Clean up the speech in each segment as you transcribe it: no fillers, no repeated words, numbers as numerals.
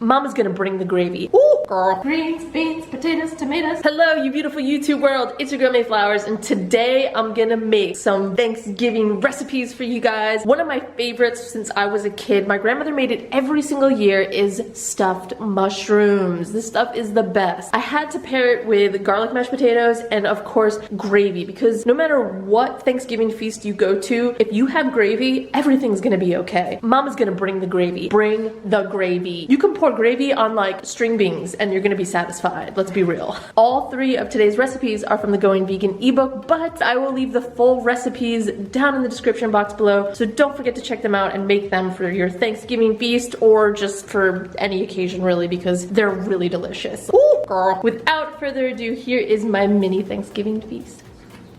Mama's gonna bring the gravy. Ooh, girl. Greens, beans, potatoes, tomatoes. Hello, you beautiful YouTube world. It's your girl Mayflowers, and today I'm gonna make some Thanksgiving recipes for you guys. One of my favorites since I was a kid, my grandmother made it every single year, is stuffed mushrooms. This stuff is the best. I had to pair it with garlic mashed potatoes and of course gravy, because no matter what Thanksgiving feast you go to, if you have gravy, everything's gonna be okay. Mama's gonna bring the gravy. Bring the gravy. You can pour gravy on like string beans and you're gonna be satisfied. Let's be real. All three of today's recipes are from the Going Vegan ebook, but I will leave the full recipes down in the description box below, so don't forget to check them out and make them for your Thanksgiving feast or just for any occasion really, because they're really delicious. Ooh, girl. Without further ado, here is my mini Thanksgiving feast.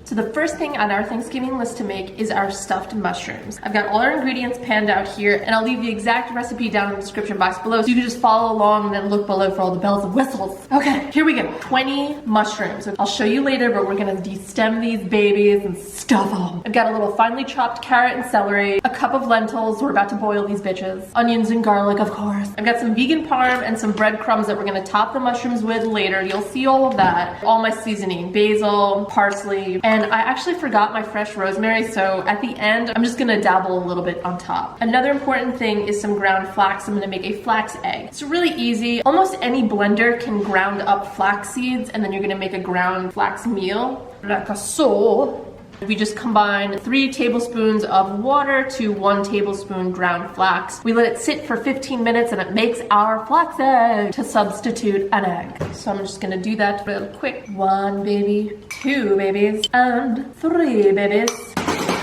So the first thing on our Thanksgiving list to make is our stuffed mushrooms. I've got all our ingredients panned out here, and I'll leave the exact recipe down in the description box below, so you can just follow along and then look below for all the bells and whistles. Okay, here we go. 20 mushrooms. I'll show you later, but we're gonna de-stem these babies and stuff them. I've got a little finely chopped carrot and celery, a cup of lentils, we're about to boil these bitches, onions and garlic, of course. I've got some vegan parm and some breadcrumbs that we're gonna top the mushrooms with later. You'll see all of that. All my seasoning, basil, parsley, and I actually forgot my fresh rosemary, so at the end, I'm just gonna dabble a little bit on top. Another important thing is some ground flax. I'm gonna make a flax egg. It's really easy. Almost any blender can ground up flax seeds, and then you're gonna make a ground flax meal, like a so. We just combine 3 tablespoons of water to 1 tablespoon ground flax. We let it sit for 15 minutes and it makes our flax egg to substitute an egg. So I'm just gonna do that real quick. 1 baby, 2 babies, and 3 babies.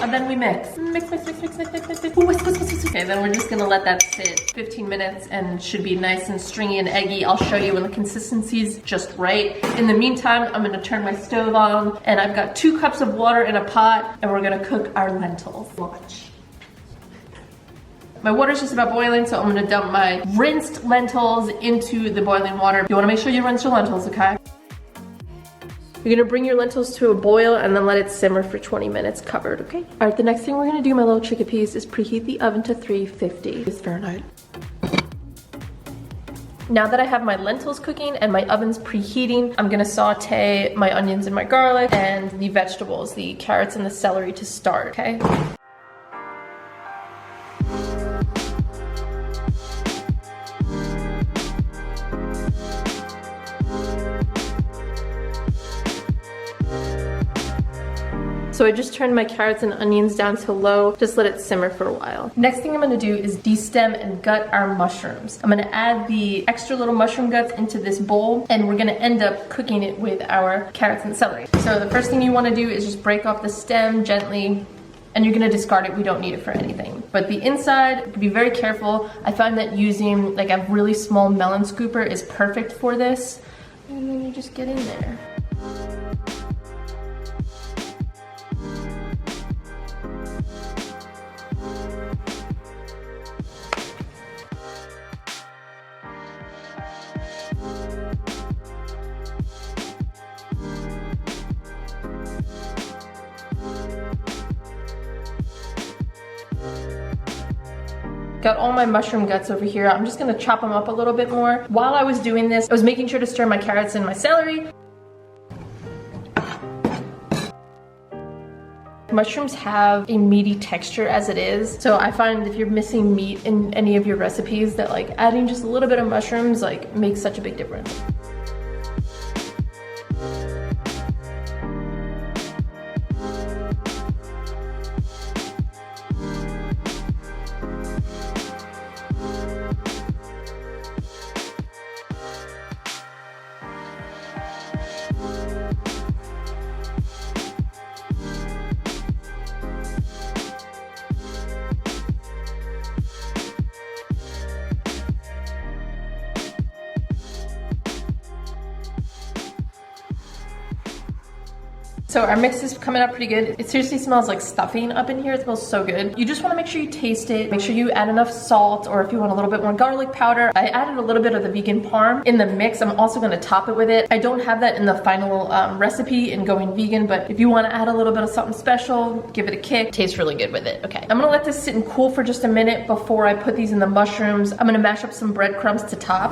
And then we mix. Mix, mix, mix, mix, mix, mix, mix, mix. Ooh, whisk, whisk, whisk, whisk. Okay, then we're just gonna let that sit 15 minutes and should be nice and stringy and eggy. I'll show you when the consistency's just right. In the meantime, I'm gonna turn my stove on, and I've got 2 cups of water in a pot, and we're gonna cook our lentils. Watch. My water's just about boiling, so I'm gonna dump my rinsed lentils into the boiling water. You wanna make sure you rinse your lentils, okay? You're gonna bring your lentils to a boil and then let it simmer for 20 minutes covered, okay? All right, the next thing we're gonna do, my little chickapeas, is preheat the oven to 350 Fahrenheit. Now that I have my lentils cooking and my oven's preheating, I'm gonna saute my onions and my garlic and the vegetables, the carrots and the celery to start, okay? So I just turned my carrots and onions down to low, just let it simmer for a while. Next thing I'm gonna do is de-stem and gut our mushrooms. I'm gonna add the extra little mushroom guts into this bowl, and we're gonna end up cooking it with our carrots and celery. So the first thing you wanna do is just break off the stem gently, and you're gonna discard it. We don't need it for anything. But the inside, be very careful. I find that using like a really small melon scooper is perfect for this. And then you just get in there. Got all my mushroom guts over here. I'm just gonna chop them up a little bit more. While I was doing this, I was making sure to stir my carrots and my celery. Mushrooms have a meaty texture as it is, so I find if you're missing meat in any of your recipes, that like adding just a little bit of mushrooms like makes such a big difference. So our mix is coming out pretty good. It seriously smells like stuffing up in here. It smells so good. You just want to make sure you taste it. Make sure you add enough salt, or if you want a little bit more garlic powder. I added a little bit of the vegan parm in the mix. I'm also going to top it with it. I don't have that in the final recipe in going vegan, but if you want to add a little bit of something special, give it a kick. Tastes really good with it. Okay, I'm going to let this sit and cool for just a minute before I put these in the mushrooms. I'm going to mash up some breadcrumbs to top.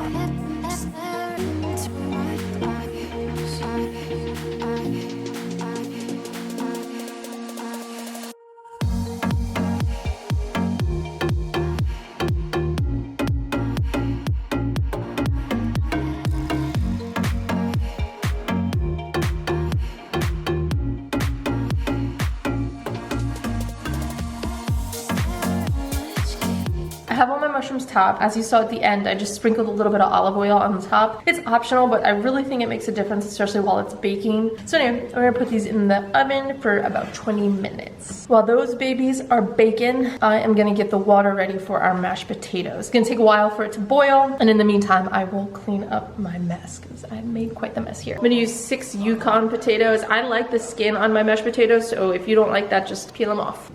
I have all my mushrooms topped. As you saw at the end, I just sprinkled a little bit of olive oil on the top. It's optional, but I really think it makes a difference, especially while it's baking. So anyway, I'm gonna put these in the oven for about 20 minutes. While those babies are baking, I am gonna get the water ready for our mashed potatoes. It's gonna take a while for it to boil, and in the meantime, I will clean up my mess, because I made quite the mess here. I'm gonna use 6 Yukon potatoes. I like the skin on my mashed potatoes, so if you don't like that, just peel them off.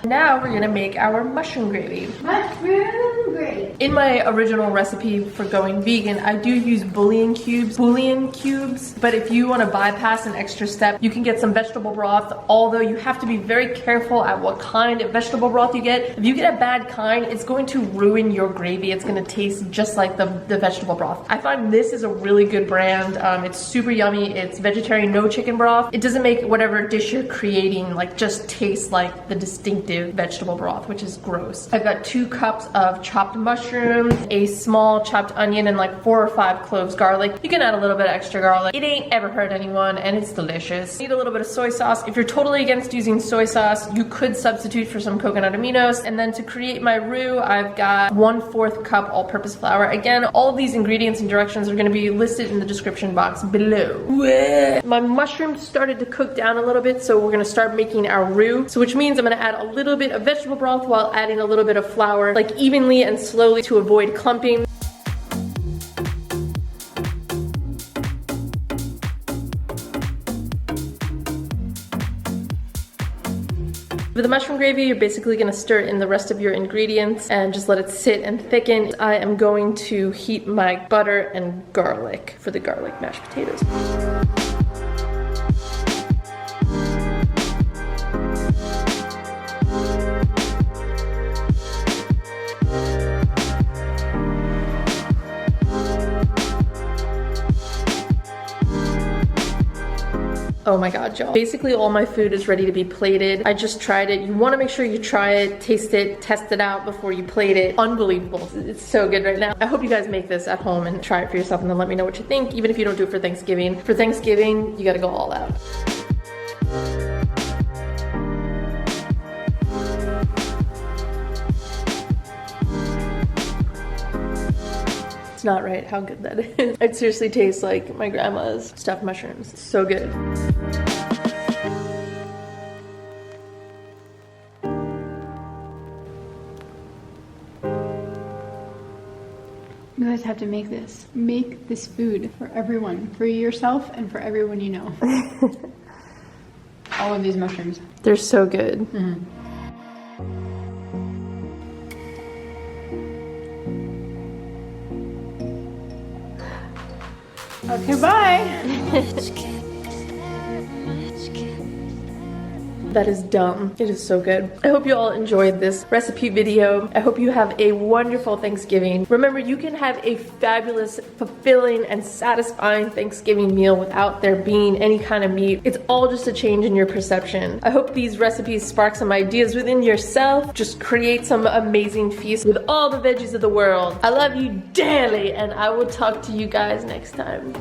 Now we're gonna make our mushroom gravy. Mushroom gravy. In my original recipe for going vegan, I do use bouillon cubes, but if you want to bypass an extra step, you can get some vegetable broth, although you have to be very careful at what kind of vegetable broth you get. If you get a bad kind, it's going to ruin your gravy. It's going to taste just like the vegetable broth. I find this is a really good brand. It's super yummy. It's vegetarian, no chicken broth. It doesn't make whatever dish you're creating like just taste like the distinctive vegetable broth, which is gross. I've got 2 cups of chopped mushrooms, a small chopped onion, and like 4 or 5 cloves garlic. You can add a little bit of extra garlic. It ain't ever hurt anyone, and it's delicious. Need a little bit of soy sauce. If you're totally against using soy sauce, you could substitute for some coconut aminos. And then to create my roux, I've got 1/4 cup all-purpose flour. Again, all of these ingredients and directions are going to be listed in the description box below. My mushrooms started to cook down a little bit, so we're going to start making our roux. So which means I'm going to add a little bit of vegetable broth while adding a little bit of flour, like evenly and slowly to avoid clumping. For the mushroom gravy, you're basically going to stir in the rest of your ingredients and just let it sit and thicken. I am going to heat my butter and garlic for the garlic mashed potatoes. Oh my god, y'all. Basically all my food is ready to be plated. I just tried it. You want to make sure you try it, taste it, test it out before you plate it. Unbelievable. It's so good right now. I hope you guys make this at home and try it for yourself, and then let me know what you think, even if you don't do it for Thanksgiving. For Thanksgiving, you gotta go all out. It's not right how good that is. It seriously tastes like my grandma's stuffed mushrooms. It's so good. You guys have to make this. Make this food for everyone. For yourself and for everyone you know. All of these mushrooms. They're so good. Mm-hmm. Okay, bye. That is dumb. It is so good. I hope you all enjoyed this recipe video. I hope you have a wonderful Thanksgiving. Remember, you can have a fabulous, fulfilling, and satisfying Thanksgiving meal without there being any kind of meat. It's all just a change in your perception. I hope these recipes spark some ideas within yourself. Just create some amazing feast with all the veggies of the world. I love you dearly, and I will talk to you guys next time.